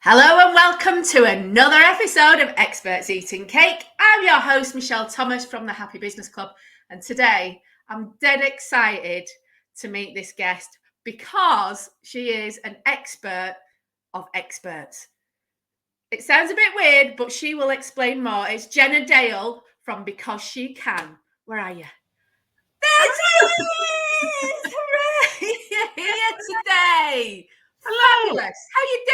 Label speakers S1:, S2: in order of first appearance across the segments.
S1: Hello and welcome to another episode of Experts Eating Cake. I'm your host, Michelle Thomas from the Happy Business Club. And today I'm dead excited to meet this guest because she is an expert of experts. It sounds a bit weird, but she will explain more. It's Jenna Dale from Because She Can. Where are you? There she is! Hooray! You're here today.
S2: Hello.
S1: Fabulous. How you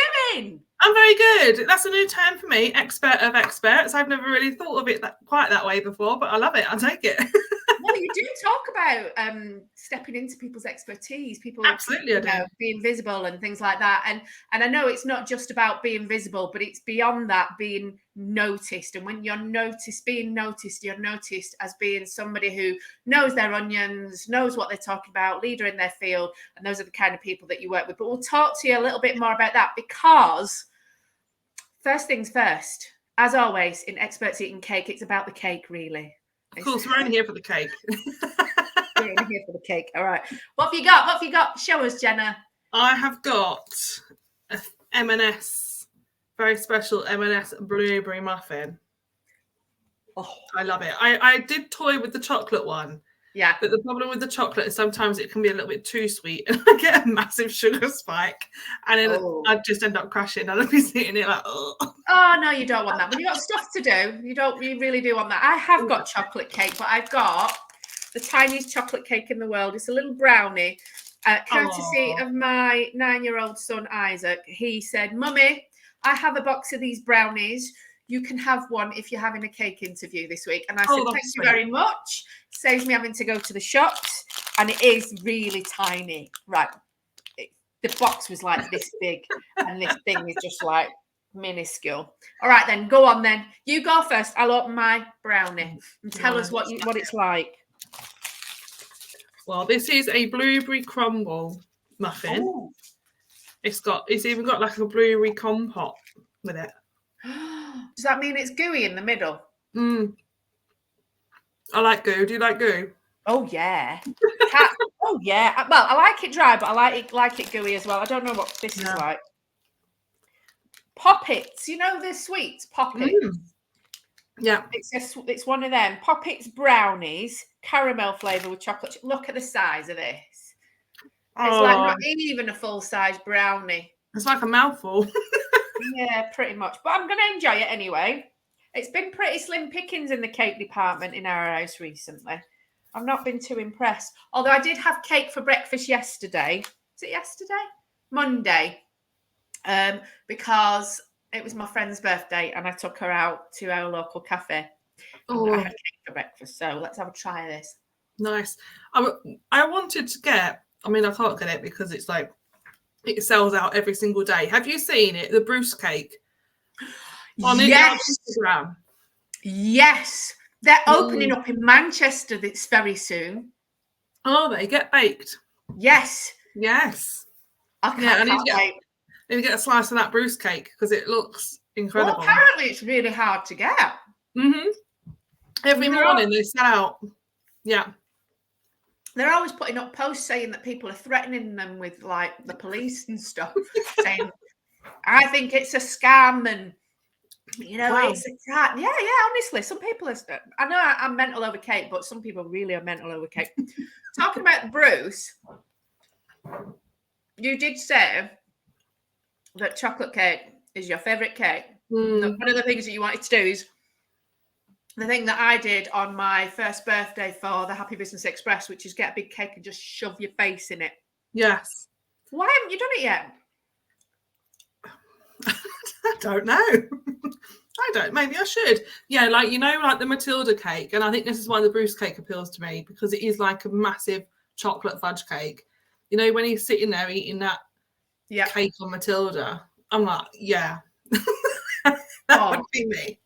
S1: doing?
S2: I'm very good. That's a new term for me, expert of experts. I've never really thought of it quite that way before, but I love it. I'll take it.
S1: Well, you do talk about stepping into people's expertise, people
S2: Absolutely,
S1: being visible and things like that. And I know it's not just about being visible, but it's beyond that, being noticed. And when you're being noticed, you're noticed as being somebody who knows their onions, knows what they're talking about, leader in their field. And those are the kind of people that you work with. But we'll talk to you a little bit more about that because first things first, as always, in Experts Eating Cake, it's about the cake, really.
S2: Of course, we're only here for the cake.
S1: We're only here for the cake. All right. What have you got? What have you got? Show us, Jenna.
S2: I have got a M&S, very special M&S blueberry muffin.
S1: Oh,
S2: I love it. I did toy with the chocolate one.
S1: yeah.
S2: But the problem with the chocolate is sometimes it can be a little bit too sweet and I get a massive sugar spike and then I just end up crashing and I'll be sitting there like, oh.
S1: Oh, no, you don't want that. When you've got stuff to do, you really do want that. I have got chocolate cake, but I've got the tiniest chocolate cake in the world. It's a little brownie, courtesy of my 9-year-old son, Isaac. He said, Mummy, I have a box of these brownies. You can have one if you're having a cake interview this week. And I said, thank you very much. Saves me having to go to the shops. And it is really tiny. Right. The box was like this big. And this thing is just like minuscule. All right, then. Go on, then. You go first. I'll open my brownie. And tell us what it's like.
S2: Well, this is a blueberry crumble muffin.
S1: Ooh.
S2: It's even got like a blueberry compote with it.
S1: Does that mean it's gooey in the middle?
S2: I like goo. Do you like goo?
S1: Oh, yeah. Oh, yeah. Well, I like it dry, but I like it gooey as well. I don't know what this is like. Poppets. You know the sweets? Poppets.
S2: Yeah.
S1: It's one of them. Poppets brownies, caramel flavour with chocolate. Look at the size of this. It's like not even a full-size brownie.
S2: It's like a mouthful.
S1: Yeah, pretty much. But I'm going to enjoy it anyway. It's been pretty slim pickings in the cake department in our house recently. I've not been too impressed. Although I did have cake for breakfast yesterday. Was it yesterday? Monday. Because it was my friend's birthday and I took her out to our local cafe. And I had cake for breakfast. So let's have a try of this.
S2: Nice. I wanted to get, I can't get it because it's like, it sells out every single day. Have you seen it? The Bruce cake? On Instagram.
S1: Yes. They're opening up in Manchester this very soon.
S2: Oh, they get baked.
S1: Yes.
S2: I can't wait. Need to get a slice of that Bruce cake because it looks incredible.
S1: Well, apparently it's really hard to get.
S2: Every morning they sell out. Yeah.
S1: They're always putting up posts saying that people are threatening them with like the police and stuff, saying, I think it's a scam and, it's a crap. Yeah, honestly, some people are, I know I'm mental over cake, but some people really are mental over cake. Talking about Bruce, you did say that chocolate cake is your favourite cake. One of the things that you wanted to do is the thing that I did on my first birthday for the Happy Business Express, which is get a big cake and just shove your face in it.
S2: Yes.
S1: Why haven't you done it yet?
S2: I don't know. Maybe I should. Yeah, like the Matilda cake. And I think this is why the Bruce cake appeals to me because it is like a massive chocolate fudge cake. When he's sitting there eating that cake on Matilda, I'm like, yeah. That would be me.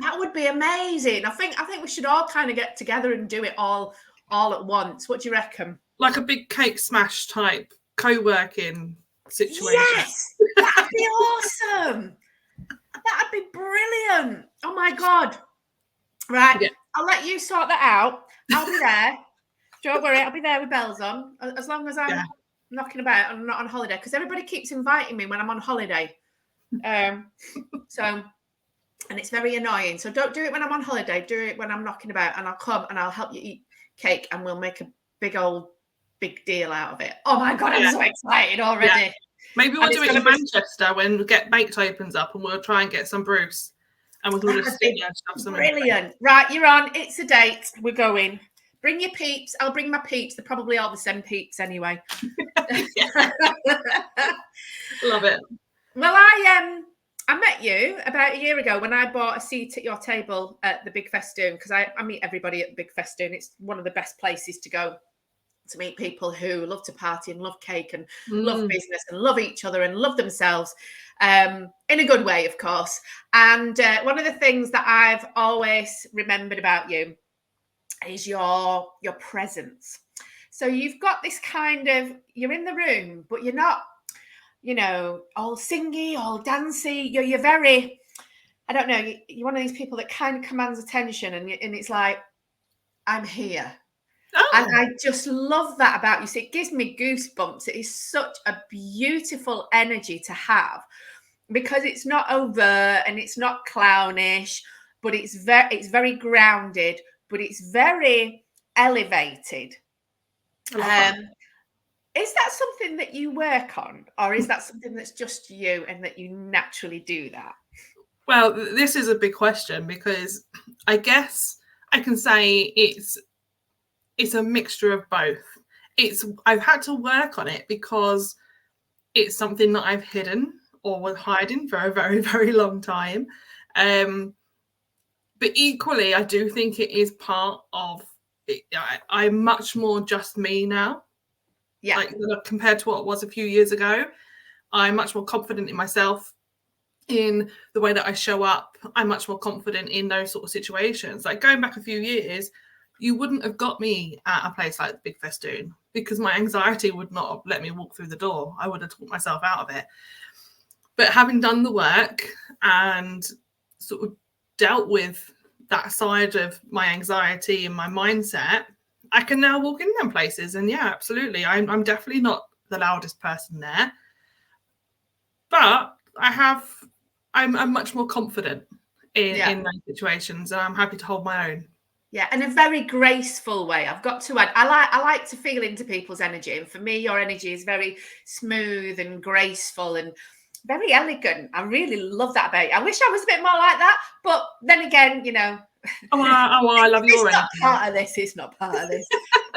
S1: That would be amazing. I think we should all kind of get together and do it all at once. What do you reckon?
S2: Like a big cake smash type co-working situation.
S1: Yes, that'd be awesome. That'd be brilliant. Oh my God. Right. Yeah. I'll let you sort that out. I'll be there. Don't worry, I'll be there with bells on. As long as I'm knocking about and I'm not on holiday. Because everybody keeps inviting me when I'm on holiday. So, and it's very annoying. So don't do it when I'm on holiday. Do it when I'm knocking about, and I'll come and I'll help you eat cake, and we'll make a big deal out of it. Oh my God, I'm so excited already.
S2: Yeah. Maybe we'll do it in Manchester when Get Baked opens up, and we'll try and get some Bruce. And we'll just sit there and stuff some.
S1: Brilliant. Right, you're on. It's a date. We're going. Bring your peeps. I'll bring my peeps. They're probably all the same peeps anyway.
S2: Love it.
S1: Well, I met you about a year ago when I bought a seat at your table at the Big Festoon, because I meet everybody at the Big Festoon. It's one of the best places to go to meet people who love to party and love cake and love business and love each other and love themselves, in a good way, of course. And one of the things that I've always remembered about you is your presence. So you've got this kind of, you're in the room, but you're not, all singy, all dancey. You're very, I don't know, you're one of these people that kind of commands attention, and it's like, I'm here. Oh. And I just love that about you. So it gives me goosebumps. It is such a beautiful energy to have, because it's not overt and it's not clownish, but it's very grounded, but it's very elevated. Is that something that you work on, or is that something that's just you and that you naturally do that?
S2: Well, this is a big question, because I guess I can say it's a mixture of both. I've had to work on it because it's something that I've hidden or was hiding for a very, very long time. But equally, I do think it is part of it. I'm much more just me now. Yeah. Like, compared to what it was a few years ago, I'm much more confident in myself, in the way that I show up. I'm much more confident in those sort of situations. Like, going back a few years, you wouldn't have got me at a place like the Big Festoon, because my anxiety would not have let me walk through the door. I would have talked myself out of it. But having done the work and sort of dealt with that side of my anxiety and my mindset, I can now walk in them places. And yeah, absolutely, I'm definitely not the loudest person there, but I'm much more confident in those situations, and I'm happy to hold my own.
S1: Yeah, in a very graceful way. I've got to add, I like to feel into people's energy, and for me, your energy is very smooth and graceful and very elegant. I really love that about you. I wish I was a bit more like that, but then again,
S2: I love your energy.
S1: It's not part of this. It's not part of this.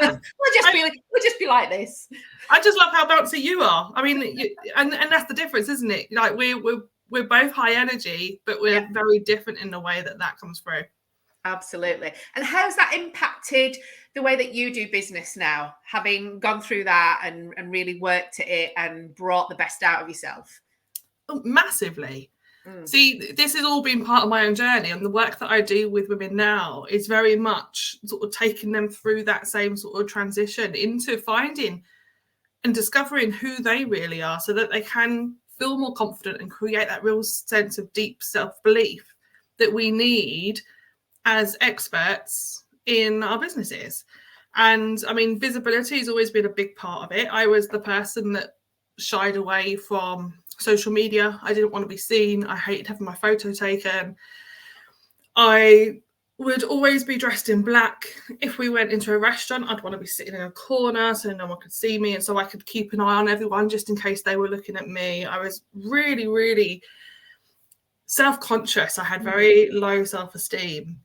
S1: we'll just be like this.
S2: I just love how bouncy you are. I mean, and that's the difference, isn't it? Like, we're both high energy, but we're very different in the way that comes through.
S1: Absolutely. And how's that impacted the way that you do business now, having gone through that and really worked at it and brought the best out of yourself?
S2: Oh, massively. See, this has all been part of my own journey, and the work that I do with women now is very much sort of taking them through that same sort of transition into finding and discovering who they really are, so that they can feel more confident and create that real sense of deep self-belief that we need as experts in our businesses. And I mean, visibility has always been a big part of it. I was the person that shied away from social media. I didn't want to be seen. I hated having my photo taken. I would always be dressed in black. If we went into a restaurant, I'd want to be sitting in a corner so no one could see me, and so I could keep an eye on everyone just in case they were looking at me. I was really, really self-conscious. I had very low self-esteem.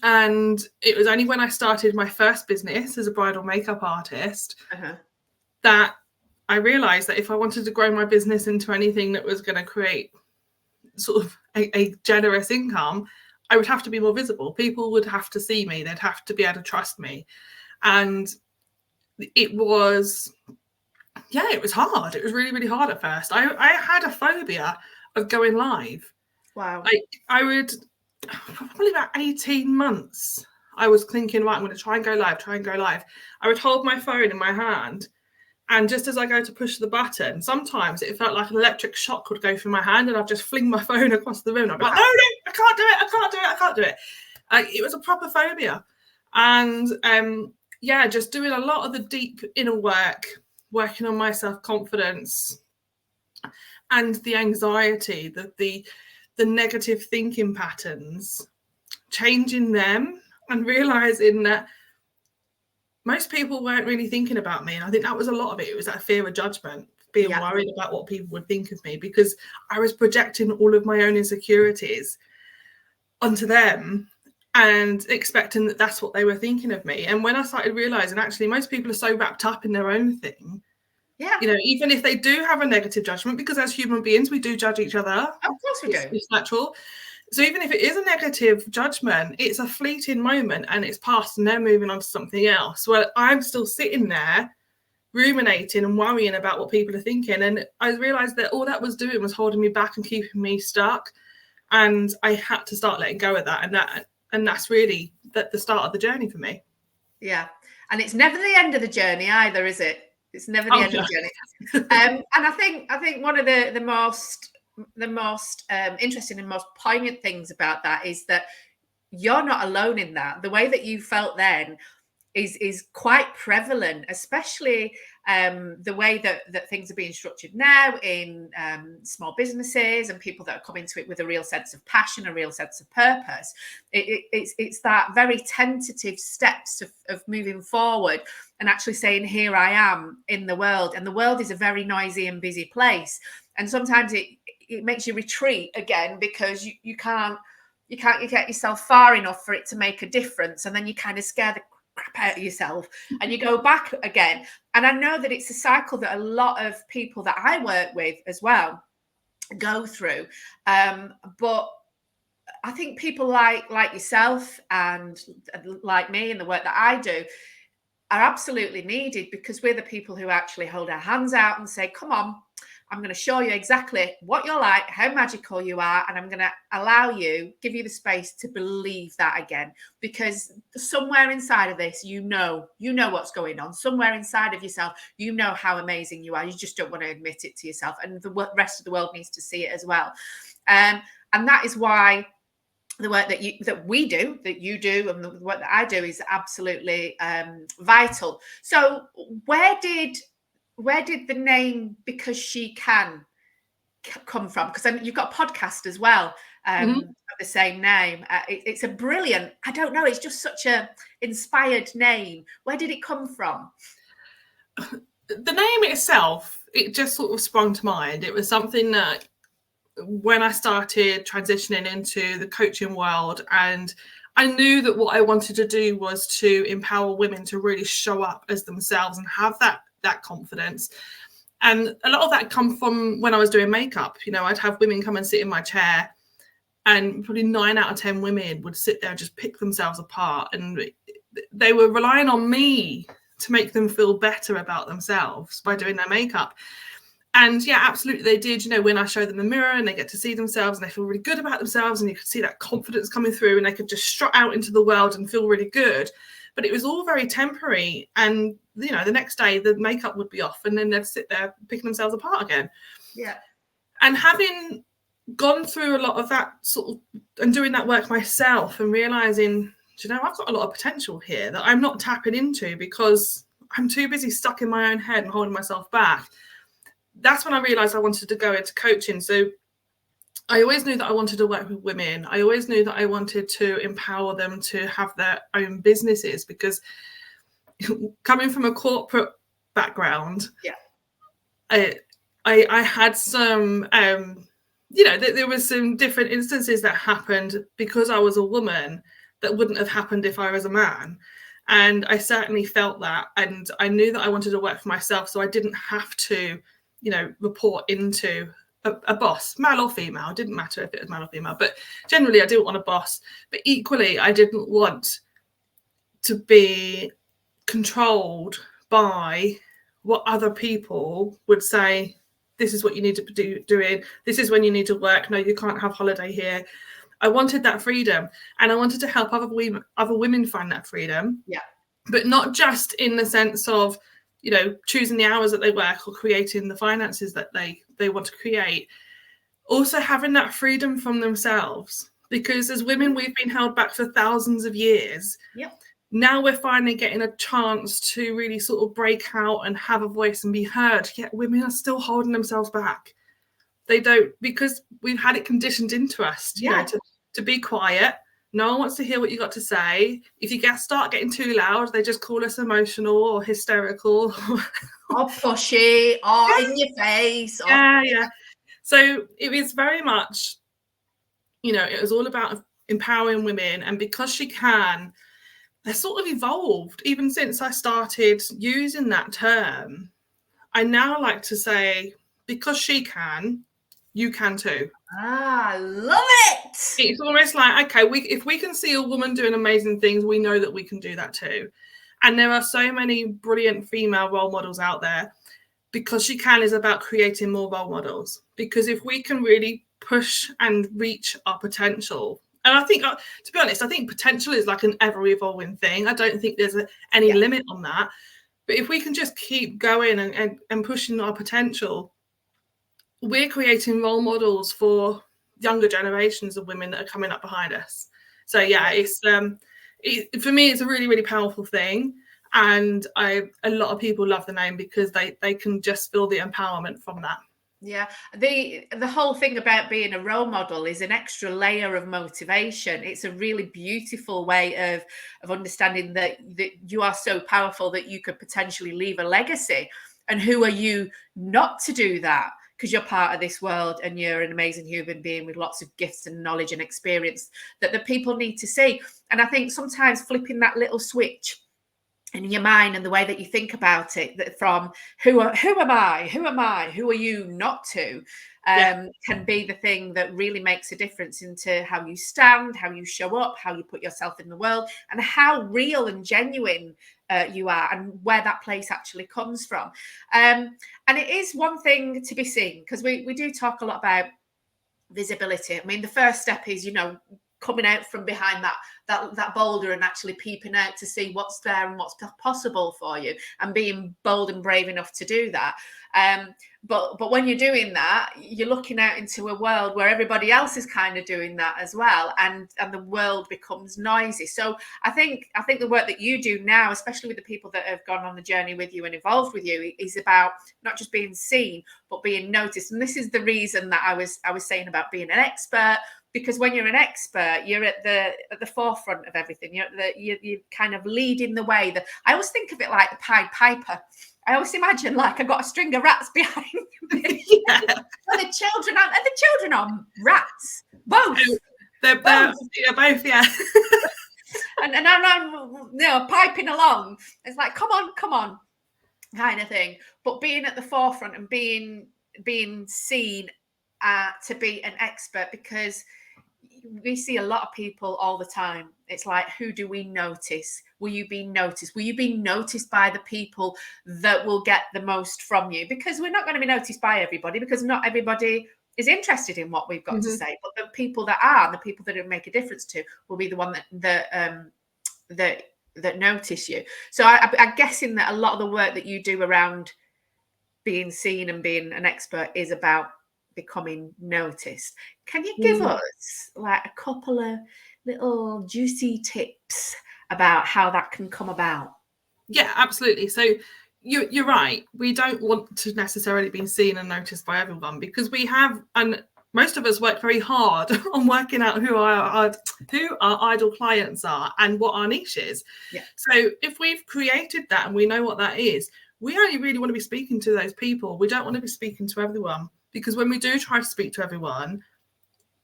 S2: And it was only when I started my first business as a bridal makeup artist that I realized that if I wanted to grow my business into anything that was going to create sort of a generous income, I would have to be more visible. People would have to see me. They'd have to be able to trust me. And it was hard. It was really, really hard at first. I had a phobia of going live.
S1: Wow.
S2: I would, probably about 18 months, I was thinking, right, I'm going to try and go live. I would hold my phone in my hand, and just as I go to push the button, sometimes it felt like an electric shock would go through my hand, and I'd just fling my phone across the room. I'd be like, no, I can't do it. It was a proper phobia. And just doing a lot of the deep inner work, working on my self-confidence, and the anxiety, the negative thinking patterns, changing them and realizing that most people weren't really thinking about me. And I think that was a lot of it. It was that fear of judgment, being worried about what people would think of me, because I was projecting all of my own insecurities onto them and expecting that that's what they were thinking of me. And when I started realizing, actually, most people are so wrapped up in their own thing.
S1: Yeah.
S2: You know, even if they do have a negative judgment, because as human beings, we do judge each other.
S1: Of course we do.
S2: It's natural. So even if it is a negative judgment, it's a fleeting moment and it's past and they're moving on to something else. Well, I'm still sitting there ruminating and worrying about what people are thinking. And I realized that all that was doing was holding me back and keeping me stuck. And I had to start letting go of that. And that's really the start of the journey for me.
S1: Yeah. And it's never the end of the journey either, is it? It's never the end of the journey. And I think one of the most interesting and most poignant things about that is that you're not alone in that. The way that you felt then is quite prevalent, especially the way that things are being structured now in small businesses and people that are coming to it with a real sense of passion, a real sense of purpose. It's that very tentative steps of moving forward and actually saying, here I am in the world. And the world is a very noisy and busy place. And sometimes it makes you retreat again, because you can't get yourself far enough for it to make a difference. And then you kind of scare the crap out of yourself and you go back again. And I know that it's a cycle that a lot of people that I work with as well go through. But I think people like yourself and like me and the work that I do are absolutely needed, because we're the people who actually hold our hands out and say, come on, I'm going to show you exactly what you're like, how magical you are, and I'm going to give you the space to believe that again. Because somewhere inside of this, you know what's going on. Somewhere inside of yourself, you know how amazing you are. You just don't want to admit it to yourself, and the rest of the world needs to see it as well. And that is why the work that you do, and the work that I do is absolutely vital. So where did the name Because She Can come from? Because you've got a podcast as well of the same name. It's a brilliant, I don't know, it's just such a inspired name. Where did it come from?
S2: The name itself, it just sort of sprung to mind. It was something that when I started transitioning into the coaching world, and I knew that what I wanted to do was to empower women to really show up as themselves and have that confidence. And a lot of that come from when I was doing makeup. You know, I'd have women come and sit in my chair, and probably 9 out of 10 women would sit there and just pick themselves apart. And they were relying on me to make them feel better about themselves by doing their makeup. And yeah, absolutely, they did. You know, when I show them the mirror and they get to see themselves and they feel really good about themselves, and you could see that confidence coming through, and they could just strut out into the world and feel really good. But it was all very temporary. And, you know, the next day the makeup would be off and then they'd sit there picking themselves apart again.
S1: Yeah.
S2: And having gone through a lot of that sort of, and doing that work myself and realizing, you know, I've got a lot of potential here that I'm not tapping into because I'm too busy stuck in my own head and holding myself back. That's when I realized I wanted to go into coaching. So I always knew that I wanted to work with women. I always knew that I wanted to empower them to have their own businesses, because coming from a corporate background, I had some, you know, there was some different instances that happened because I was a woman that wouldn't have happened if I was a man. And I certainly felt that. And I knew that I wanted to work for myself, so I didn't have to, you know, report into a boss, male or female. It didn't matter if it was male or female, but generally I didn't want a boss. But equally, I didn't want to be controlled by what other people would say. This is what you need to be doing. This is when you need to work. No, you can't have holiday here. I wanted that freedom, and I wanted to help other women find that freedom.
S1: Yeah.
S2: But not just in the sense of, you know, choosing the hours that they work or creating the finances that they want to create. Also having that freedom from themselves, because as women, we've been held back for thousands of years.
S1: Yep.
S2: Now we're finally getting a chance to really sort of break out and have a voice and be heard. Yet women are still holding themselves back. They don't, because we've had it conditioned into us, you know, to be quiet. No one wants to hear what you got to say. If you start getting too loud, they just call us emotional or hysterical.
S1: Or pushy, or in your face. Or...
S2: Yeah. So it was very much, you know, it was all about empowering women. And because she can, they're sort of evolved. Even since I started using that term, I now like to say, because she can, you can too.
S1: I love it.
S2: It's almost like, okay, if we can see a woman doing amazing things, we know that we can do that too. And there are so many brilliant female role models out there. Because she can is about creating more role models. Because if we can really push and reach our potential, and I think, to be honest, I think potential is like an ever evolving thing. I don't think there's any limit on that. But if we can just keep going and pushing our potential, we're creating role models for younger generations of women that are coming up behind us. So yeah, it's for me, it's a really, really powerful thing. And a lot of people love the name because they can just feel the empowerment from that.
S1: Yeah, the whole thing about being a role model is an extra layer of motivation. It's a really beautiful way of understanding that you are so powerful that you could potentially leave a legacy. And who are you not to do that? Because you're part of this world and you're an amazing human being with lots of gifts and knowledge and experience that the people need to see. And I think sometimes flipping that little switch in your mind and the way that you think about it, that from who am I, who are you not to, can be the thing that really makes a difference into how you stand, how you show up, how you put yourself in the world, and how real and genuine you are, and where that place actually comes from. And it is one thing to be seen, because we do talk a lot about visibility. I mean, the first step is, you know, coming out from behind that boulder and actually peeping out to see what's there and what's possible for you, and being bold and brave enough to do that. But when you're doing that, you're looking out into a world where everybody else is kind of doing that as well, and the world becomes noisy. So I think the work that you do now, especially with the people that have gone on the journey with you and evolved with you, is about not just being seen but being noticed. And this is the reason that I was saying about being an expert. Because when you're an expert, you're at the forefront of everything. You're kind of leading the way. I always think of it like the Pied Piper. I always imagine like I've got a string of rats behind me. Yeah. And the children are rats. Both.
S2: They're both, yeah.
S1: and I'm piping along. It's like, come on, kind of thing. But being at the forefront and being seen to be an expert, because we see a lot of people all the time. It's like, who do we notice? Will you be noticed? Will you be noticed by the people that will get the most from you? Because we're not going to be noticed by everybody, because not everybody is interested in what we've got to say. But the people that are, the people that it make a difference to, will be the one that notice you. So I'm guessing that a lot of the work that you do around being seen and being an expert is about becoming noticed. Can you give us like a couple of little juicy tips about how that can come about?
S2: Yeah, absolutely. So you're right. We don't want to necessarily be seen and noticed by everyone, because we have, and most of us work very hard on working out who our ideal clients are and what our niche is. Yeah. So if we've created that and we know what that is, we only really want to be speaking to those people. We don't want to be speaking to everyone, because when we do try to speak to everyone,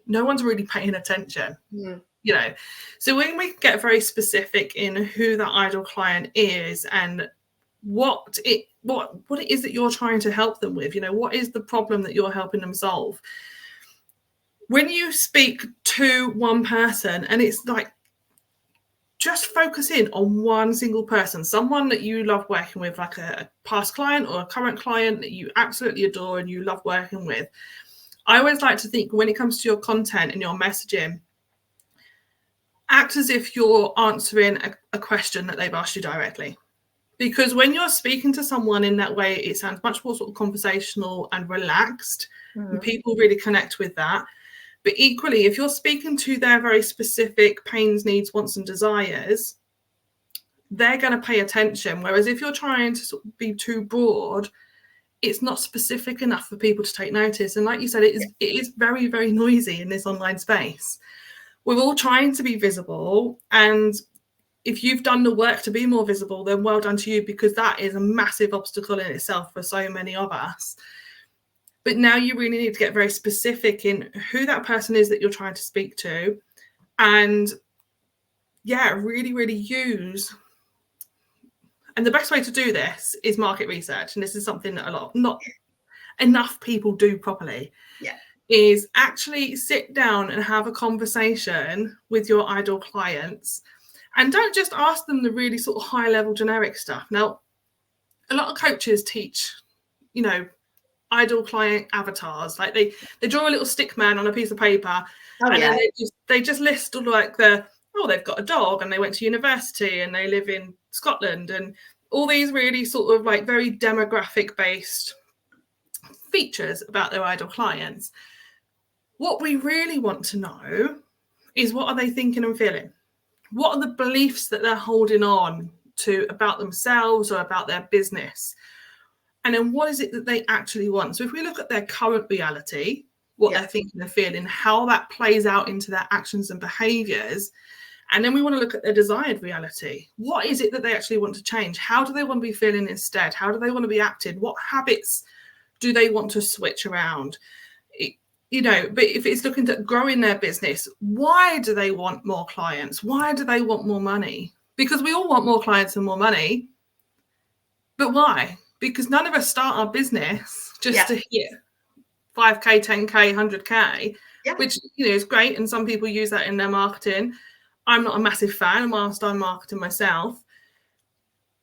S2: no one's really paying attention. You know, so when we get very specific in who that ideal client is and what it is that you're trying to help them with, you know, what is the problem that you're helping them solve? When you speak to one person, and it's like, just focus in on one single person, someone that you love working with, like a past client or a current client that you absolutely adore and you love working with. I always like to think, when it comes to your content and your messaging, act as if you're answering a question that they've asked you directly. Because when you're speaking to someone in that way, it sounds much more sort of conversational and relaxed, and people really connect with that. But equally, if you're speaking to their very specific pains, needs, wants, and desires, they're going to pay attention. Whereas if you're trying to sort of be too broad, it's not specific enough for people to take notice. And like you said, it is very, very noisy in this online space. We're all trying to be visible, and if you've done the work to be more visible, then well done to you, because that is a massive obstacle in itself for so many of us. But now you really need to get very specific in who that person is that you're trying to speak to, and really, really use. And the best way to do this is market research. And this is something that not enough people do properly.
S1: Yeah.
S2: Is actually sit down and have a conversation with your ideal clients, and don't just ask them the really sort of high level generic stuff. Now, a lot of coaches teach, ideal client avatars. Like they draw a little stick man on a piece of paper, then they just list all like they've got a dog and they went to university and they live in Scotland, and all these really sort of like very demographic based features about their ideal clients. What we really want to know is, what are they thinking and feeling? What are the beliefs that they're holding on to about themselves or about their business? And then what is it that they actually want? So if we look at their current reality, what they're thinking and feeling, how that plays out into their actions and behaviors, and then we want to look at their desired reality. What is it that they actually want to change? How do they want to be feeling instead? How do they want to be acted? What habits do they want to switch around? But if it's looking at growing their business, why do they want more clients? Why do they want more money? Because we all want more clients and more money. But why? Because none of us start our business just to hit 5K, 10K, 100K, which is great. And some people use that in their marketing. I'm not a massive fan whilst I'm marketing myself.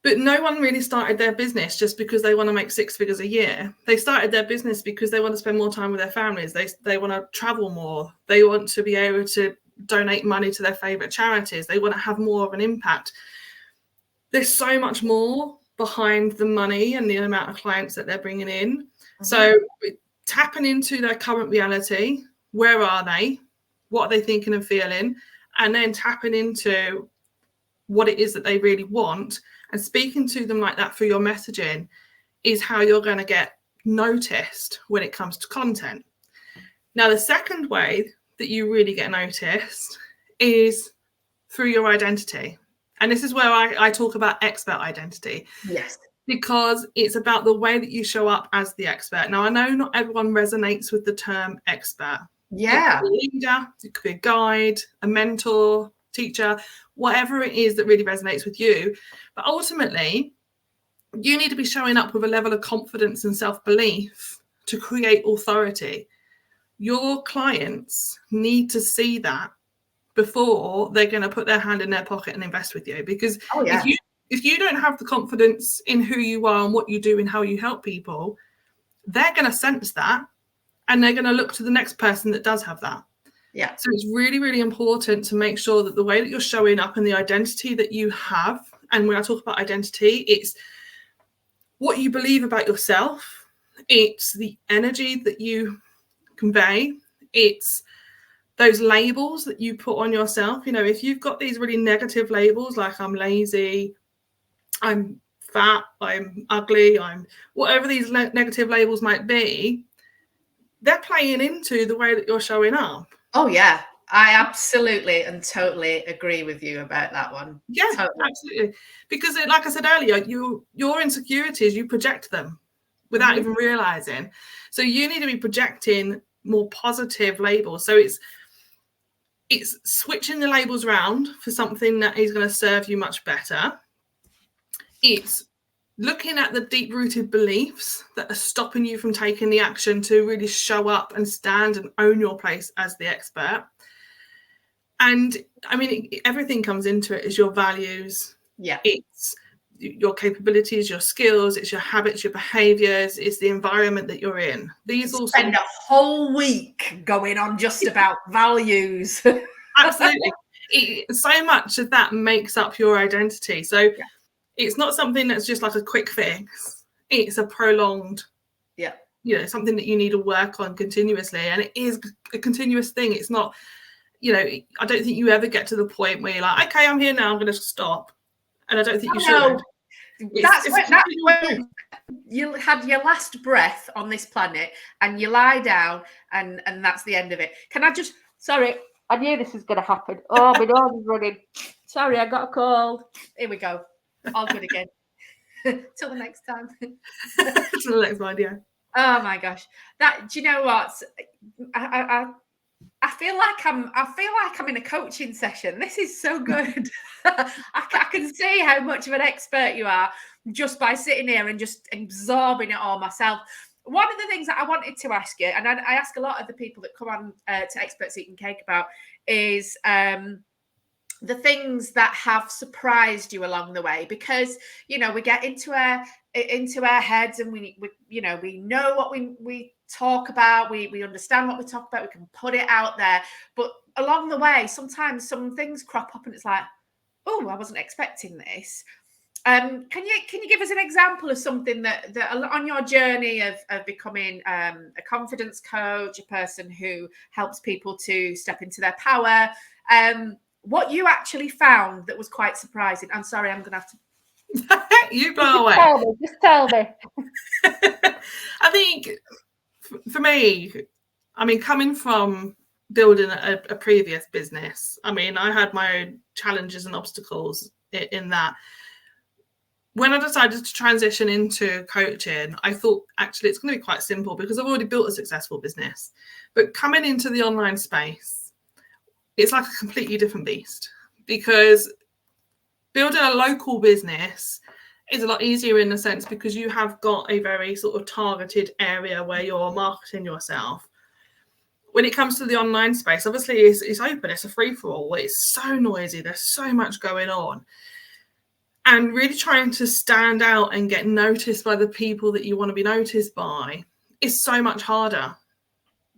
S2: But no one really started their business just because they want to make 6 figures a year. They started their business because they want to spend more time with their families. They want to travel more. They want to be able to donate money to their favorite charities. They want to have more of an impact. There's so much more behind the money and the amount of clients that they're bringing in. Mm-hmm. So tapping into their current reality, where are they? What are they thinking and feeling? And then tapping into what it is that they really want, and speaking to them like that through your messaging is how you're going to get noticed when it comes to content. Now, the second way that you really get noticed is through your identity. And this is where I talk about expert identity.
S1: Yes.
S2: Because it's about the way that you show up as the expert. Now, I know not everyone resonates with the term expert.
S1: Yeah.
S2: It could be a leader, it could be a guide, a mentor, teacher, whatever it is that really resonates with you. But ultimately, you need to be showing up with a level of confidence and self-belief to create authority. Your clients need to see that before they're going to put their hand in their pocket and invest with you. Because if you don't have the confidence in who you are and what you do and how you help people, they're going to sense that, and they're going to look to the next person that does have that.
S1: Yeah.
S2: So it's really, really important to make sure that the way that you're showing up and the identity that you have, and when I talk about identity, it's what you believe about yourself, it's the energy that you convey, it's those labels that you put on yourself. If you've got these really negative labels, like I'm lazy, I'm fat, I'm ugly, I'm whatever these negative labels might be, they're playing into the way that you're showing up.
S1: Oh, yeah. I absolutely and totally agree with you about that one.
S2: Yeah,
S1: totally.
S2: Absolutely. Because like I said earlier, your insecurities, you project them without even realizing. So you need to be projecting more positive labels. So it's switching the labels around for something that is going to serve you much better. It's looking at the deep-rooted beliefs that are stopping you from taking the action to really show up and stand and own your place as the expert. And I mean, everything comes into it is your values.
S1: Yeah.
S2: It's your capabilities, your skills, it's your habits, your behaviors, it's the environment that you're in. These all
S1: spend a whole week going on just about values.
S2: Absolutely. So much of that makes up your identity. So it's not something that's just like a quick fix. It's a prolonged, something that you need to work on continuously. And it is a continuous thing. It's not, I don't think you ever get to the point where you're like, okay, I'm here now, I'm going to stop. And I don't think you should.
S1: That's when you had your last breath on this planet, and you lie down, and that's the end of it. Can I just? Sorry, I knew this was going to happen. Oh, my nose is running. Sorry, I got a cold. Here we go. All good again. Till the next time.
S2: Till the next one, yeah.
S1: Oh my gosh. That, do you know what? I feel like I'm in a coaching session. This is so good. I can see how much of an expert you are just by sitting here and just absorbing it all myself. One of the things that I wanted to ask you, and I ask a lot of the people that come on to Experts Eating Cake about, is the things that have surprised you along the way, because we get into our heads, and we know what we talk about, we understand what we talk about, we can put it out there, but along the way sometimes some things crop up and it's like, oh, I wasn't expecting this. Can you give us an example of something that on your journey of becoming a confidence coach, a person who helps people to step into their power, what you actually found that was quite surprising? I'm sorry, I'm gonna have to
S2: you blow away.
S1: Just tell me.
S2: I think for me, I mean, coming from building a previous business, I mean, I had my own challenges and obstacles in that. When I decided to transition into coaching, I thought actually it's going to be quite simple because I've already built a successful business. But coming into the online space, it's like a completely different beast, because building a local business is a lot easier in a sense because you have got a very sort of targeted area where you're marketing yourself. When it comes to the online space, obviously it's open, it's a free-for-all, it's so noisy, there's so much going on. And really trying to stand out and get noticed by the people that you want to be noticed by is so much harder.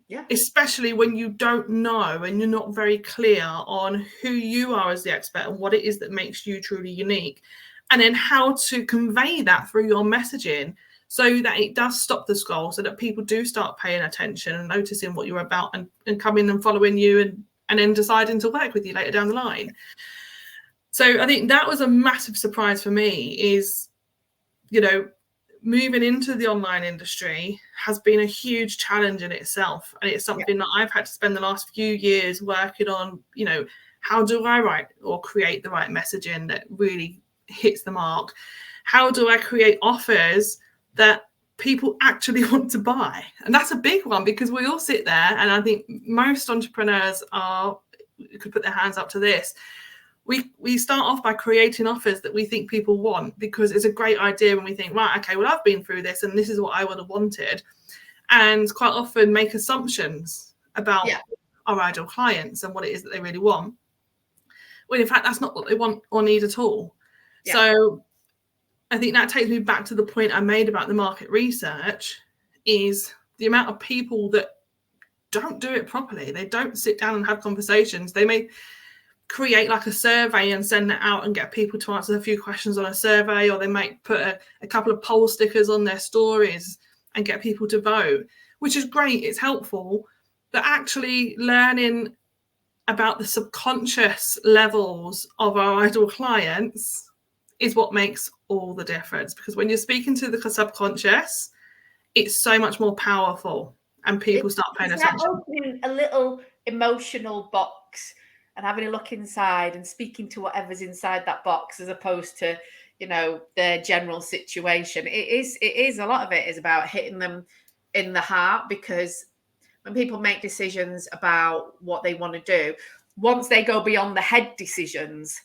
S2: Yeah. Especially when you don't know and you're not very clear on who you are as the expert and what it is that makes you truly unique, and then how to convey that through your messaging so that it does stop the scroll, so that people do start paying attention and noticing what you're about and coming and following you and then deciding to work with you later down the line. So I think that was a massive surprise for me, is, moving into the online industry has been a huge challenge in itself. And it's something that I've had to spend the last few years working on, how do I write or create the right messaging that really hits the mark? How do I create offers that people actually want to buy? And that's a big one, because we all sit there, and I think most entrepreneurs could put their hands up to this. We start off by creating offers that we think people want because it's a great idea, when we think, right, okay, well, I've been through this and this is what I would have wanted, and quite often make assumptions about our ideal clients and what it is that they really want, when in fact that's not what they want or need at all. So I think that takes me back to the point I made about the market research, is the amount of people that don't do it properly. They don't sit down and have conversations. They may create like a survey and send it out and get people to answer a few questions on a survey, or they might put a couple of poll stickers on their stories and get people to vote, which is great, it's helpful, but actually learning about the subconscious levels of our ideal clients is what makes all the difference, because when you're speaking to the subconscious, it's so much more powerful and people start paying attention.
S1: Opening a little emotional box and having a look inside and speaking to whatever's inside that box, as opposed to, their general situation. It is a lot of it is about hitting them in the heart, because when people make decisions about what they want to do, once they go beyond the head decisions,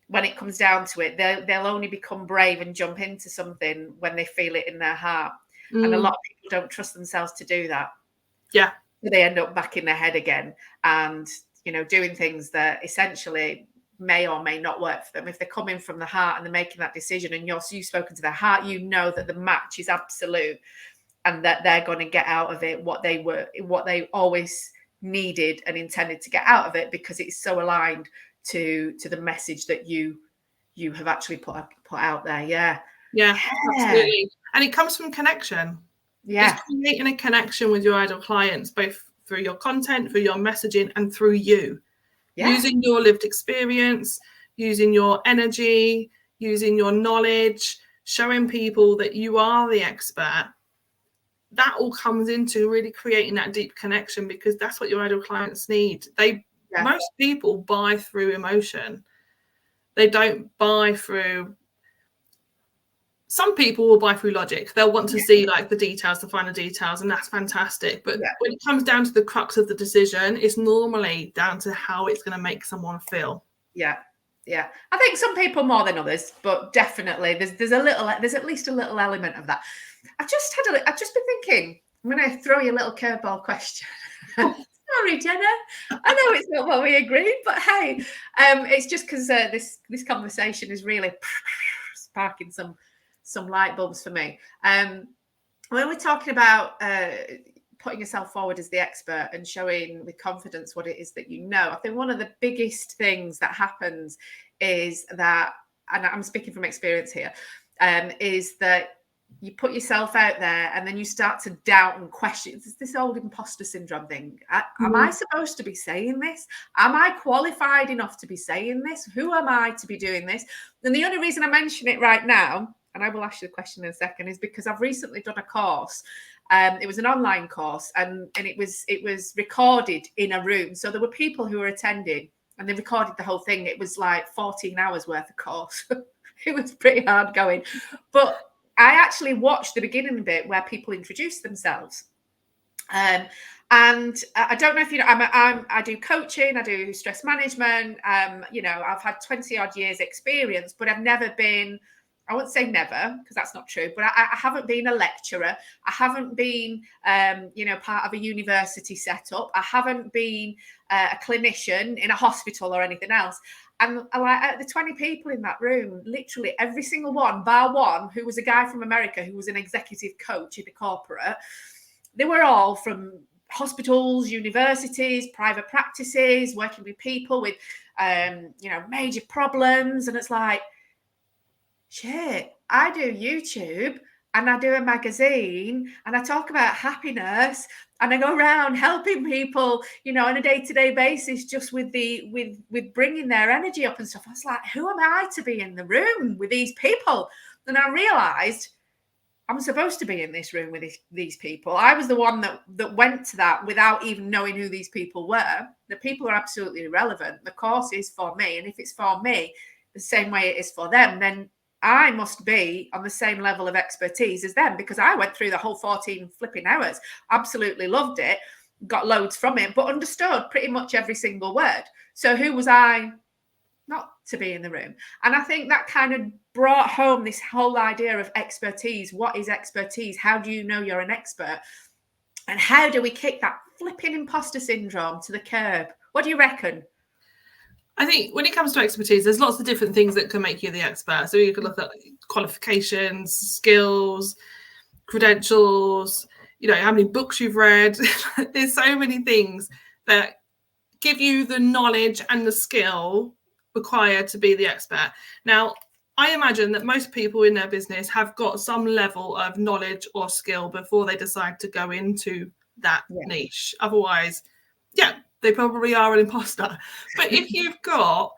S1: when it comes down to it, they'll only become brave and jump into something when they feel it in their heart. And a lot of people don't trust themselves to do that.
S2: Yeah.
S1: So they end up back in their head again and, doing things that essentially may or may not work for them. If they're coming from the heart and they're making that decision, and you've spoken to their heart, that the match is absolute, and that they're going to get out of it what they always needed and intended to get out of it, because it's so aligned to the message that you have actually put out there. Yeah,
S2: absolutely. And it comes from connection. It's creating a connection with your ideal clients, both through your content, through your messaging, and through you. Using your lived experience, using your energy, using your knowledge, showing people that you are the expert, that all comes into really creating that deep connection, because that's what your ideal clients need. Most people buy through emotion. They don't buy through. Some people will buy through logic. They'll want to see like the details, the finer details, and that's fantastic. But when it comes down to the crux of the decision, it's normally down to how it's going to make someone feel.
S1: Yeah. I think some people more than others, but definitely there's at least a little element of that. I've just been thinking, I'm going to throw you a little curveball question. Sorry, Jenna. I know it's not what we agreed, but hey, it's just because this conversation is really sparking some light bulbs for me. When we're talking about putting yourself forward as the expert and showing with confidence what it is that you know, I think one of the biggest things that happens is that, and I'm speaking from experience here, is that you put yourself out there and then you start to doubt and question. It's this old imposter syndrome thing. Am I supposed to be saying this? Am I qualified enough to be saying this? Who am I to be doing this? And the only reason I mention it right now, and I will ask you the question in a second, is because I've recently done a course. It was an online course, and it was recorded in a room. So there were people who were attending, and they recorded the whole thing. It was like 14 hours worth of course. It was pretty hard going. But I actually watched the beginning bit where people introduced themselves. And I don't know if you know, I do coaching, I do stress management. I've had 20 odd years experience, but I've never been, I wouldn't say never, because that's not true, but I haven't been a lecturer. I haven't been, part of a university setup. I haven't been a clinician in a hospital or anything else. And like the 20 people in that room, literally every single one, bar one, who was a guy from America who was an executive coach in a corporate, they were all from hospitals, universities, private practices, working with people with, major problems. And it's like, shit, I do YouTube and I do a magazine and I talk about happiness and I go around helping people, on a day-to-day basis, just with bringing their energy up and stuff. I was like, who am I to be in the room with these people? And I realized I'm supposed to be in this room with these people. I was the one that went to that without even knowing who these people were. The people are absolutely irrelevant. The course is for me. And if it's for me, the same way it is for them, then I must be on the same level of expertise as them, because I went through the whole 14 flipping hours, absolutely loved it, got loads from it, but understood pretty much every single word. So who was I not to be in the room? And I think that kind of brought home this whole idea of expertise. What is expertise? How do you know you're an expert? And how do we kick that flipping imposter syndrome to the curb? What do you reckon?
S2: I think when it comes to expertise, there's lots of different things that can make you the expert. So you can look at qualifications, skills, credentials, how many books you've read. There's so many things that give you the knowledge and the skill required to be the expert. Now, I imagine that most people in their business have got some level of knowledge or skill before they decide to go into that niche. Otherwise, they probably are an imposter. But if you've got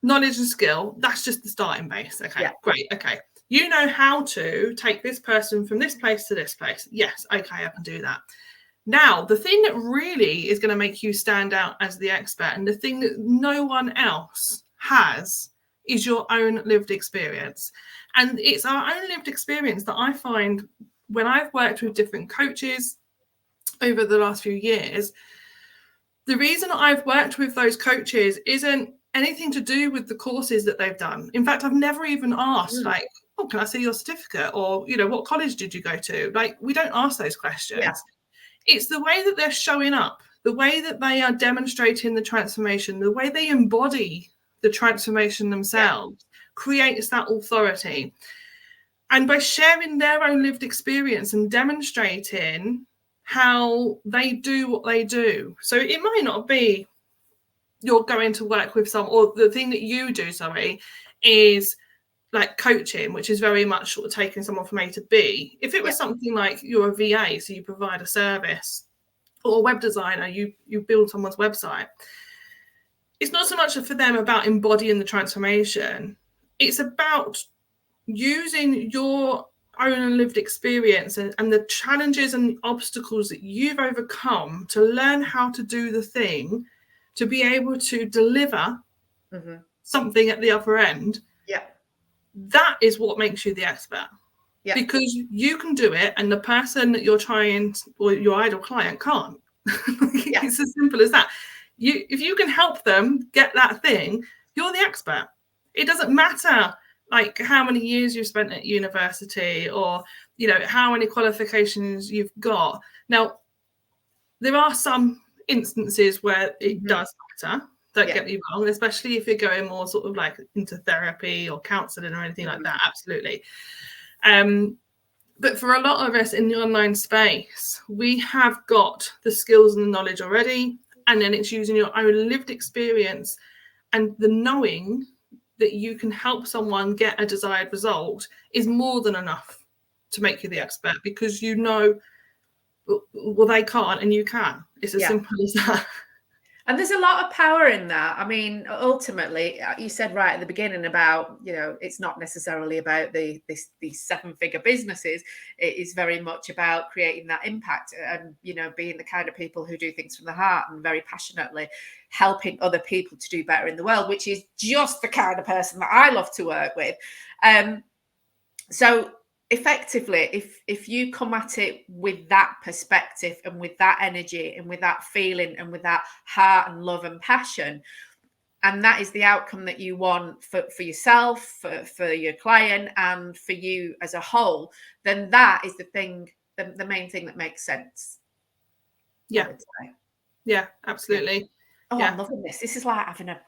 S2: knowledge and skill, that's just the starting base. Okay, great. Okay. You know how to take this person from this place to this place. Yes, okay, I can do that. Now, the thing that really is going to make you stand out as the expert, and the thing that no one else has, is your own lived experience. And it's our own lived experience that I find when I've worked with different coaches over the last few years. The reason I've worked with those coaches isn't anything to do with the courses that they've done. In fact, I've never even asked, can I see your certificate? Or, what college did you go to? We don't ask those questions. Yeah. It's the way that they're showing up, the way that they are demonstrating the transformation, the way they embody the transformation themselves creates that authority. And by sharing their own lived experience and demonstrating how they do what they do. So it might not be you're going to work with or the thing that you do, is like coaching, which is very much sort of taking someone from A to B. If it was something like you're a VA, so you provide a service, or a web designer, you build someone's website, it's not so much for them about embodying the transformation. It's about using your own lived experience and the challenges and obstacles that you've overcome to learn how to do the thing, to be able to deliver something at the other end.
S1: Yeah.
S2: That is what makes you the expert. Yeah. Because you can do it and the person that you're trying, or your ideal client, can't. Yeah. It's as simple as that. If you can help them get that thing, you're the expert. It doesn't matter like how many years you've spent at university, or how many qualifications you've got. Now, there are some instances where it does matter. Don't get me wrong, especially if you're going more sort of like into therapy or counselling or anything like that. Absolutely. But for a lot of us in the online space, we have got the skills and the knowledge already, and then it's using your own lived experience and the knowing that you can help someone get a desired result is more than enough to make you the expert, because well, they can't and you can. It's as simple as that. And
S1: there's a lot of power in that. I mean, ultimately, you said right at the beginning about, it's not necessarily about these 7-figure businesses. It is very much about creating that impact and, being the kind of people who do things from the heart and very passionately helping other people to do better in the world, which is just the kind of person that I love to work with. So effectively, if you come at it with that perspective and with that energy and with that feeling and with that heart and love and passion, and that is the outcome that you want for yourself, for your client, and for you as a whole, then that is the main thing that makes sense.
S2: Yeah, absolutely.
S1: Oh, I'm loving this. This is like having a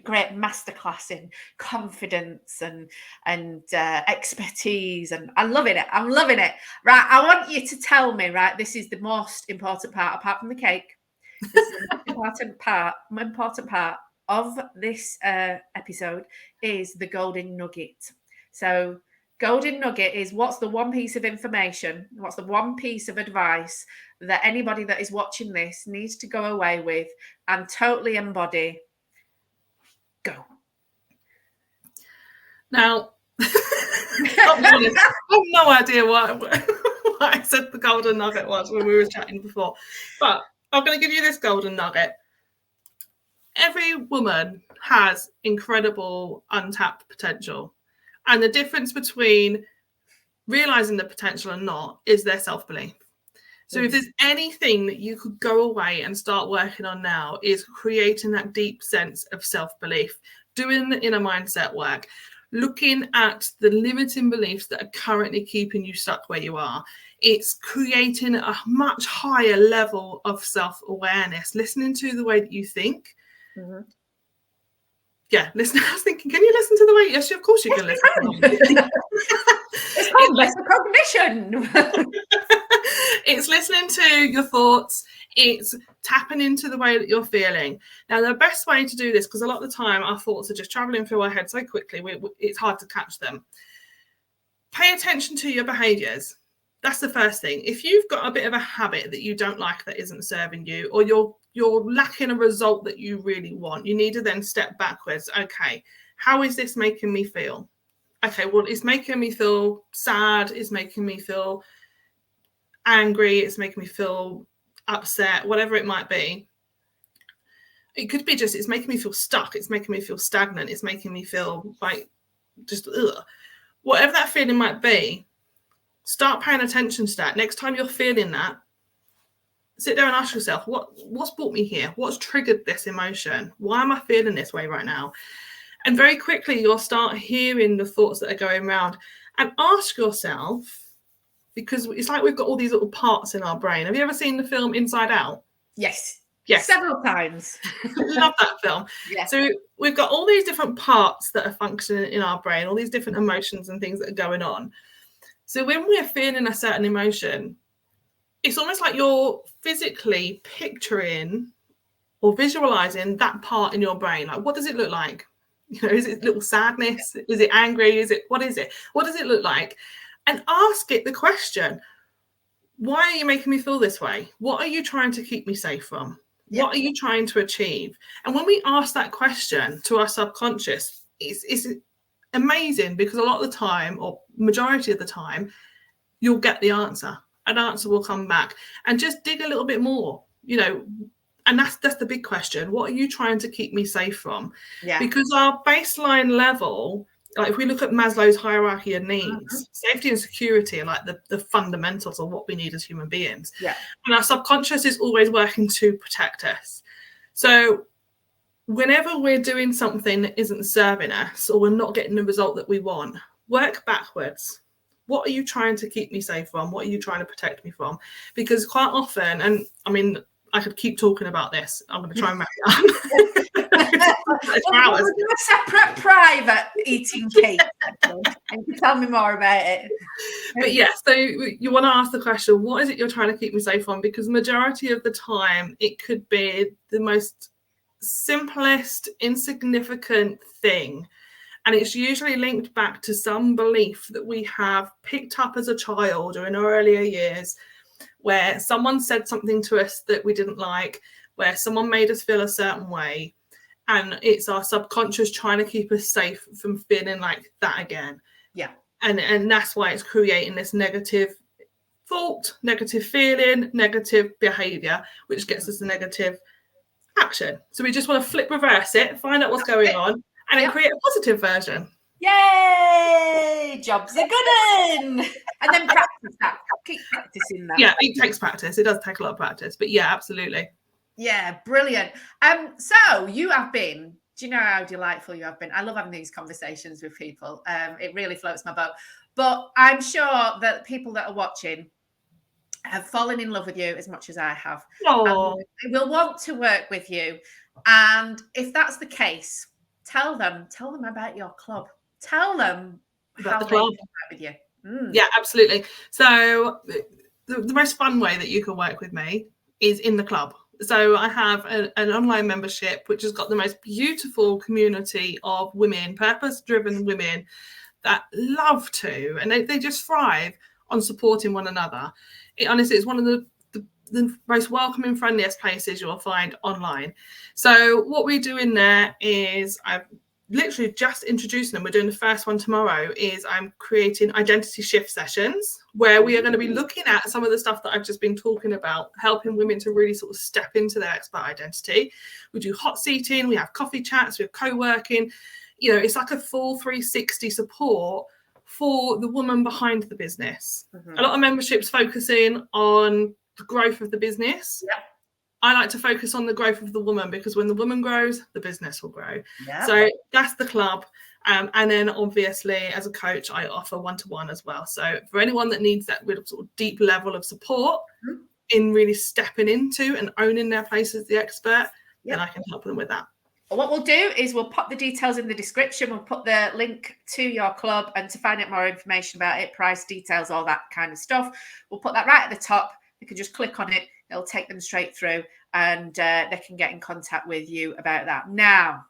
S1: great masterclass in confidence and expertise, and I'm loving it. Right, I want you to tell me, right, this is the most important part, apart from the cake. This is the most important part of this episode is the golden nugget. So golden nugget is, what's the one piece of information, what's the one piece of advice that anybody that is watching this needs to go away with and totally embody? Go.
S2: Now, I have no idea what I said the golden nugget was when we were chatting before, but I'm going to give you this golden nugget. Every woman has incredible untapped potential, and the difference between realizing the potential and not is their self-belief. So if there's anything that you could go away and start working on now, is creating that deep sense of self-belief, doing the inner mindset work, looking at the limiting beliefs that are currently keeping you stuck where you are. It's creating a much higher level of self-awareness, listening to the way that you think. Yeah, listen. I was thinking, can you listen to the way? Yes, of course you can listen.
S1: It's called metacognition.
S2: It's listening to your thoughts. It's tapping into the way that you're feeling. Now, the best way to do this, because a lot of the time our thoughts are just traveling through our head so quickly, it's hard to catch them. Pay attention to your behaviors. That's the first thing. If you've got a bit of a habit that you don't like that isn't serving you, or you're lacking a result that you really want, you need to then step backwards. Okay, how is this making me feel? Okay, well, it's making me feel sad. It's making me feel angry. It's making me feel upset, whatever it might be. It could be just, it's making me feel stuck. It's making me feel stagnant. It's making me feel like just, ugh. Whatever that feeling might be, start paying attention to that. Next time you're feeling that, sit there and ask yourself, what's brought me here? What's triggered this emotion? Why am I feeling this way right now? And very quickly, you'll start hearing the thoughts that are going around, and ask yourself, because it's like we've got all these little parts in our brain. Have you ever seen the film Inside Out?
S1: Yes.
S2: Yes.
S1: Several times.
S2: Love that film. Yeah. So we've got all these different parts that are functioning in our brain, all these different emotions and things that are going on. So when we're feeling a certain emotion, it's almost like you're physically picturing or visualizing that part in your brain. Like, what does it look like? Is it little sadness? Is it angry? What is it? What does it look like? And ask it the question, why are you making me feel this way? What are you trying to keep me safe from? Yep. What are you trying to achieve? And when we ask that question to our subconscious, it's amazing, because a lot of the time, or majority of the time, you'll get the answer. An answer will come back, and just dig a little bit more, you know. And that's the big question. What are you trying to keep me safe from?
S1: Yeah.
S2: Because our baseline level, like if we look at Maslow's hierarchy of needs, safety and security are like the fundamentals of what we need as human beings.
S1: Yeah.
S2: And our subconscious is always working to protect us. So whenever we're doing something that isn't serving us, or we're not getting the result that we want, work backwards. What are you trying to keep me safe from? What are you trying to protect me from? Because quite often, and I mean, I could keep talking about this. I'm going to try and wrap it up.
S1: We'll do a separate private eating cake. And you can tell me more about it.
S2: But yeah, so you want to ask the question, what is it you're trying to keep me safe from? Because the majority of the time, it could be the most simplest, insignificant thing. And it's usually linked back to some belief that we have picked up as a child or in our earlier years, where someone said something to us that we didn't like, where someone made us feel a certain way. And it's our subconscious trying to keep us safe from feeling like that again.
S1: Yeah.
S2: And that's why it's creating this negative thought, negative feeling, negative behavior, which gets us a negative action. So we just want to reverse it, find out what's going on, and then create a positive version.
S1: Yay! Jobs are good. And then practice that. Keep practicing that.
S2: Yeah, it takes practice. It does take a lot of practice. But yeah, absolutely.
S1: Yeah, brilliant. So you have been, do you know how delightful you have been? I love having these conversations with people. It really floats my boat. But I'm sure that people that are watching have fallen in love with you as much as I have. They will want to work with you. And if that's the case, tell them about your club. Tell them
S2: about
S1: how
S2: the club.
S1: they can work with you.
S2: Yeah, absolutely. So the most fun way that you can work with me is in the club. So I have an online membership, which has got the most beautiful community of women, purpose-driven women that love to, and they just thrive on supporting one another. It honestly is one of the most welcoming, friendliest places you'll find online. So what we do in there is I've literally just introducing them. We're doing the first one tomorrow. Is I'm creating identity shift sessions where we are going to be looking at some of the stuff that I've just been talking about, helping women to really sort of step into their expert identity. We do hot seating, we have coffee chats, we have co-working. You know, it's like a full 360 support for the woman behind the business. A lot of memberships focusing on the growth of the business.
S1: Yep.
S2: I like to focus on the growth of the woman, because when the woman grows, the business will grow.
S1: Yep.
S2: So that's the club. And then obviously as a coach, I offer one-to-one as well. So for anyone that needs that really sort of deep level of support in really stepping into and owning their place as the expert, then I can help them with that.
S1: What we'll do is we'll pop the details in the description. We'll put the link to your club, and to find out more information about it, price details, all that kind of stuff, we'll put that right at the top. You can just click on it. It'll take them straight through, and they can get in contact with you about that. Now,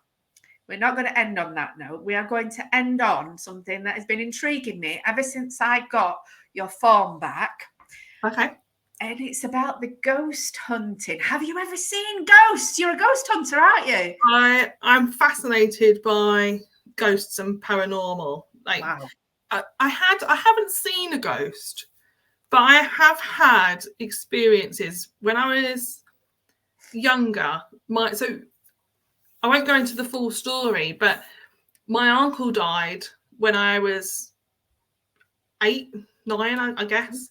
S1: we're not going to end on that note. We are going to end on something that has been intriguing me ever since I got your form back.
S2: Okay.
S1: And it's about the ghost hunting. Have you ever seen ghosts? You're a ghost hunter, aren't you?
S2: I'm fascinated by ghosts and paranormal. Like,
S1: wow.
S2: I haven't seen a ghost, but I have had experiences when I was younger. So I won't go into the full story, but my uncle died when I was 8, 9, I guess.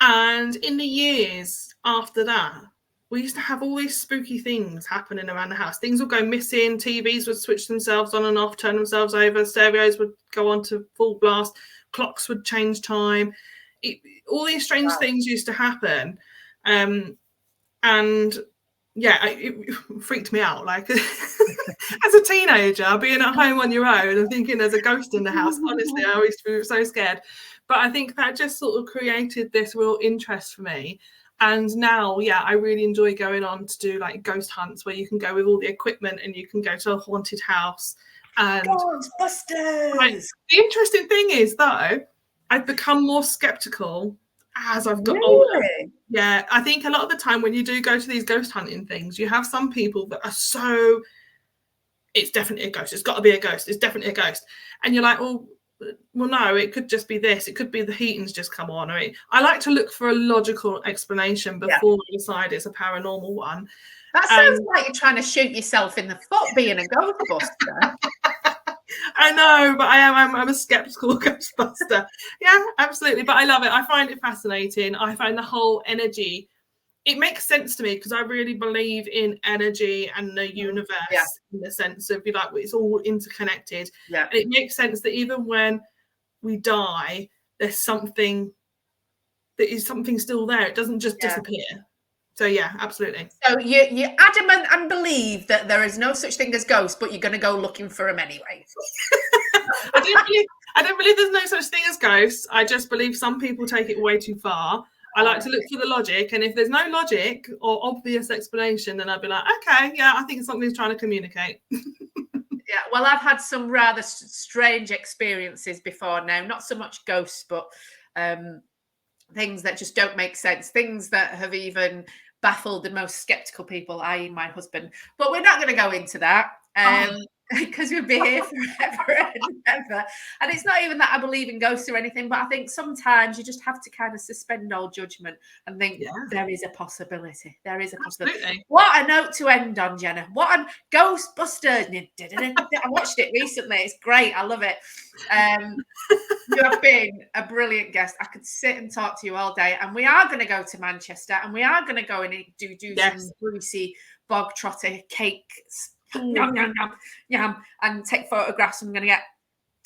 S2: And in the years after that, we used to have all these spooky things happening around the house. Things would go missing. TVs would switch themselves on and off, turn themselves over. Stereos would go on to full blast. Clocks would change time. All these strange things used to happen. And yeah, it freaked me out. Like as a teenager, being at home on your own and thinking there's a ghost in the house. Honestly, I used to be so scared. But I think that just sort of created this real interest for me. And now, yeah, I really enjoy going on to do like ghost hunts where you can go with all the equipment and you can go to a haunted house. And
S1: Ghostbusters!
S2: The interesting thing is, though, I've become more skeptical as I've got older. Yeah, I think a lot of the time when you do go to these ghost hunting things, you have some people that are so it's definitely a ghost. It's got to be a ghost. It's definitely a ghost. And you're like, well, no, it could just be this. It could be the heating's just come on. I like to look for a logical explanation before I decide it's a paranormal one.
S1: That sounds like you're trying to shoot yourself in the foot being a Ghostbuster.
S2: I know, but I'm a skeptical Ghostbuster. Yeah, absolutely. But I love it. I find it fascinating. I find the whole energy, it makes sense to me because I really believe in energy and the universe in the sense of, you know, it's all interconnected.
S1: Yeah.
S2: And it makes sense that even when we die, there's something still there. It doesn't just disappear. So yeah, absolutely.
S1: So you're adamant and believe that there is no such thing as ghosts, but you're going to go looking for them anyway.
S2: I don't believe there's no such thing as ghosts. I just believe some people take it way too far. I like to look for the logic, and if there's no logic or obvious explanation, then I'd be like, okay, yeah, I think something's trying to communicate.
S1: Yeah, well, I've had some rather strange experiences before now. Not so much ghosts, but things that just don't make sense. Things that have even baffled the most skeptical people, i.e. my husband. But we're not going to go into that. Because we'd be here forever and ever. And it's not even that I believe in ghosts or anything, but I think sometimes you just have to kind of suspend all judgment and think there is a possibility. There is a possibility.
S2: Absolutely.
S1: What a note to end on, Jenna. What a Ghostbusters. I watched it recently. It's great. I love it. You have been a brilliant guest. I could sit and talk to you all day. And we are going to go to Manchester, and we are going to go and do some greasy bog trotter cakes. Yum, yum, yum, yum, and take photographs. I'm going to get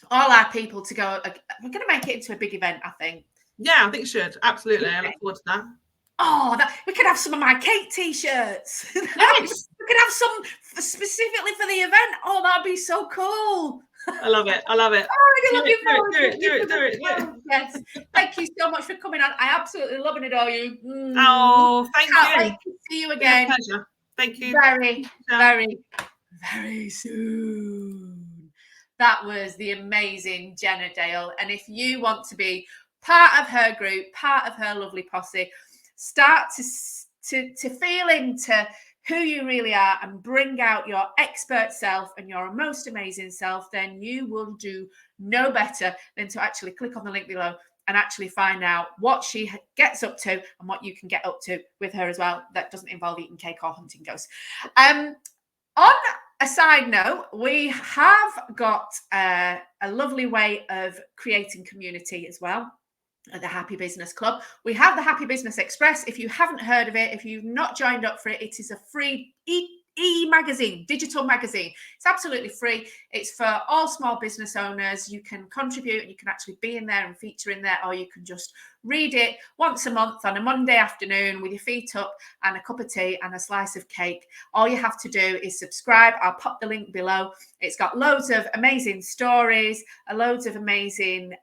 S1: all our people to go. We're going to make it into a big event, I think.
S2: Yeah, I think it should. Absolutely. I look forward to that.
S1: Oh, we could have some of my cake t-shirts.
S2: Yes.
S1: We could have some specifically for the event. Oh, that'd be so cool.
S2: I love it. I love it.
S1: Oh,
S2: Do it.
S1: Yes. Thank you so much for coming on. I absolutely love and adore you.
S2: Oh, thank you.
S1: Can't wait to see you again.
S2: Pleasure. Thank you.
S1: Very soon. That was the amazing Jenna Dale. And if you want to be part of her group, part of her lovely posse, start to feel into who you really are and bring out your expert self and your most amazing self, then you will do no better than to actually click on the link below and actually find out what she gets up to and what you can get up to with her as well. That doesn't involve eating cake or hunting ghosts. On a side note, we have got a lovely way of creating community as well at the Happy Business Club. We have the Happy Business Express. If you haven't heard of it, if you've not joined up for it, it is a free e-magazine, digital magazine. It's absolutely free. It's for all small business owners. You can contribute and you can actually be in there and feature in there, or you can just read it once a month on a Monday afternoon with your feet up and a cup of tea and a slice of cake. All you have to do is subscribe. I'll pop the link below. It's got loads of amazing stories, loads of amazing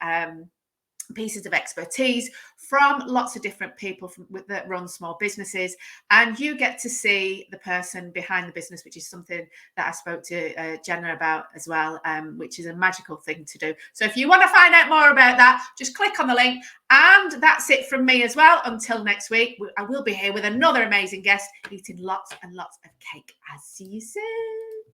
S1: pieces of expertise from lots of different people that run small businesses, and you get to see the person behind the business, which is something that I spoke to Jenna about as well, which is a magical thing to do. So if you want to find out more about that, just click on the link. And that's it from me as well. Until next week, I will be here with another amazing guest eating lots and lots of cake. I'll see you soon.